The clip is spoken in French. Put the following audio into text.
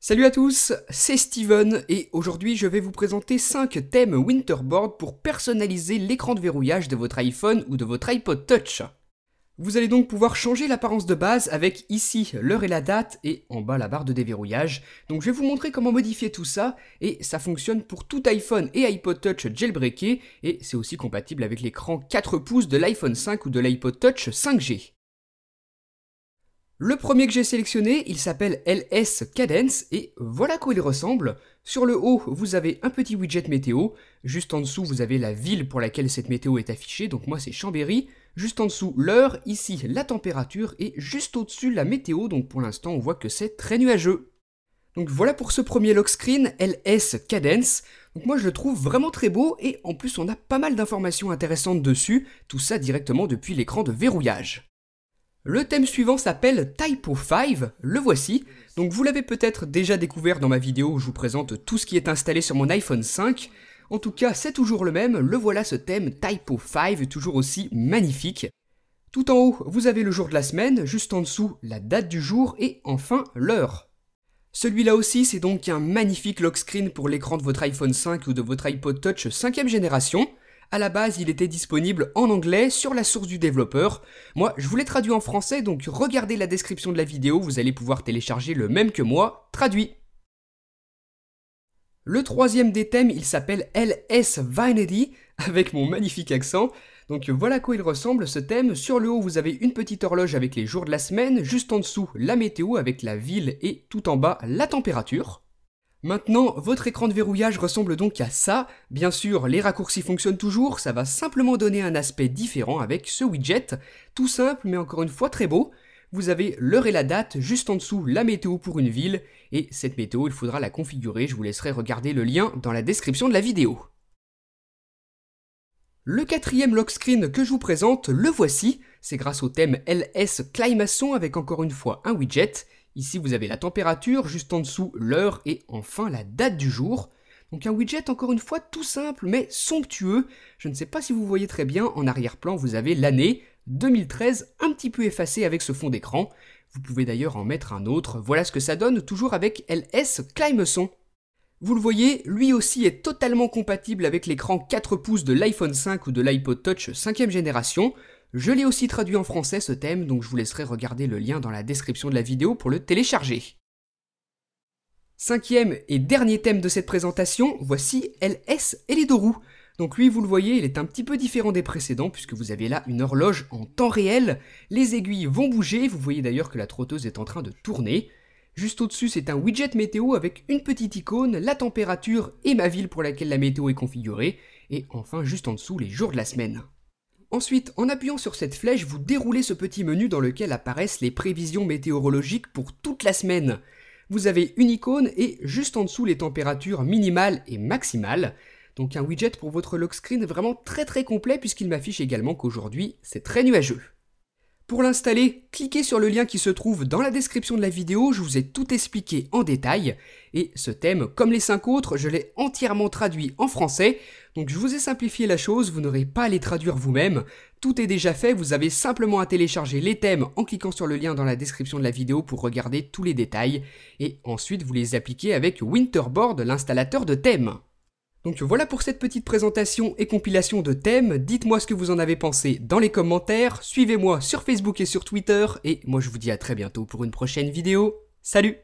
Salut à tous, c'est Steven et aujourd'hui je vais vous présenter 5 thèmes Winterboard pour personnaliser l'écran de verrouillage de votre iPhone ou de votre iPod Touch. Vous allez donc pouvoir changer l'apparence de base avec ici l'heure et la date et en bas la barre de déverrouillage. Donc je vais vous montrer comment modifier tout ça et ça fonctionne pour tout iPhone et iPod Touch jailbreaké et c'est aussi compatible avec l'écran 4 pouces de l'iPhone 5 ou de l'iPod Touch 5G. Le premier que j'ai sélectionné, il s'appelle LS Cadence et voilà à quoi il ressemble. Sur le haut, vous avez un petit widget météo. Juste en dessous, vous avez la ville pour laquelle cette météo est affichée. Donc moi, c'est Chambéry. Juste en dessous, l'heure. Ici, la température. Et juste au-dessus, la météo. Donc pour l'instant, on voit que c'est très nuageux. Donc voilà pour ce premier lock screen LS Cadence. Donc moi, je le trouve vraiment très beau. Et en plus, on a pas mal d'informations intéressantes dessus. Tout ça directement depuis l'écran de verrouillage. Le thème suivant s'appelle Typo 5, le voici. Donc vous l'avez peut-être déjà découvert dans ma vidéo où je vous présente tout ce qui est installé sur mon iPhone 5. En tout cas, c'est toujours le même, le voilà ce thème Typo 5, toujours aussi magnifique. Tout en haut, vous avez le jour de la semaine, juste en dessous, la date du jour et enfin l'heure. Celui-là aussi, c'est donc un magnifique lock screen pour l'écran de votre iPhone 5 ou de votre iPod Touch 5e génération. À la base, il était disponible en anglais sur la source du développeur. Moi, je vous l'ai traduit en français, donc regardez la description de la vidéo, vous allez pouvoir télécharger le même que moi, traduit. Le troisième des thèmes, il s'appelle LS Vanity, avec mon magnifique accent. Donc voilà à quoi il ressemble ce thème. Sur le haut, vous avez une petite horloge avec les jours de la semaine, juste en dessous, la météo avec la ville et tout en bas, la température. Maintenant, votre écran de verrouillage ressemble donc à ça. Bien sûr, les raccourcis fonctionnent toujours, ça va simplement donner un aspect différent avec ce widget. Tout simple, mais encore une fois très beau. Vous avez l'heure et la date, juste en dessous la météo pour une ville. Et cette météo, il faudra la configurer, je vous laisserai regarder le lien dans la description de la vidéo. Le quatrième lock screen que je vous présente, le voici. C'est grâce au thème LS Climaçon avec encore une fois un widget. Ici, vous avez la température, juste en dessous, l'heure et enfin la date du jour. Donc un widget, encore une fois, tout simple mais somptueux. Je ne sais pas si vous voyez très bien, en arrière-plan, vous avez l'année 2013, un petit peu effacée avec ce fond d'écran. Vous pouvez d'ailleurs en mettre un autre. Voilà ce que ça donne, toujours avec LS Climaçon. Vous le voyez, lui aussi est totalement compatible avec l'écran 4 pouces de l'iPhone 5 ou de l'iPod Touch 5e génération. Je l'ai aussi traduit en français ce thème, donc je vous laisserai regarder le lien dans la description de la vidéo pour le télécharger. Cinquième et dernier thème de cette présentation, voici LS Eledorou. Donc lui, vous le voyez, il est un petit peu différent des précédents puisque vous avez là une horloge en temps réel. Les aiguilles vont bouger, vous voyez d'ailleurs que la trotteuse est en train de tourner. Juste au-dessus, c'est un widget météo avec une petite icône, la température et ma ville pour laquelle la météo est configurée. Et enfin, juste en dessous, les jours de la semaine. Ensuite, en appuyant sur cette flèche, vous déroulez ce petit menu dans lequel apparaissent les prévisions météorologiques pour toute la semaine. Vous avez une icône et juste en dessous les températures minimales et maximales. Donc un widget pour votre lock screen vraiment très complet puisqu'il m'affiche également qu'aujourd'hui c'est très nuageux. Pour l'installer, cliquez sur le lien qui se trouve dans la description de la vidéo, je vous ai tout expliqué en détail. Et ce thème, comme les 5 autres, je l'ai entièrement traduit en français. Donc je vous ai simplifié la chose, vous n'aurez pas à les traduire vous-même. Tout est déjà fait, vous avez simplement à télécharger les thèmes en cliquant sur le lien dans la description de la vidéo pour regarder tous les détails. Et ensuite vous les appliquez avec Winterboard, l'installateur de thèmes. Donc voilà pour cette petite présentation et compilation de thèmes, dites-moi ce que vous en avez pensé dans les commentaires, suivez-moi sur Facebook et sur Twitter, et moi je vous dis à très bientôt pour une prochaine vidéo, salut!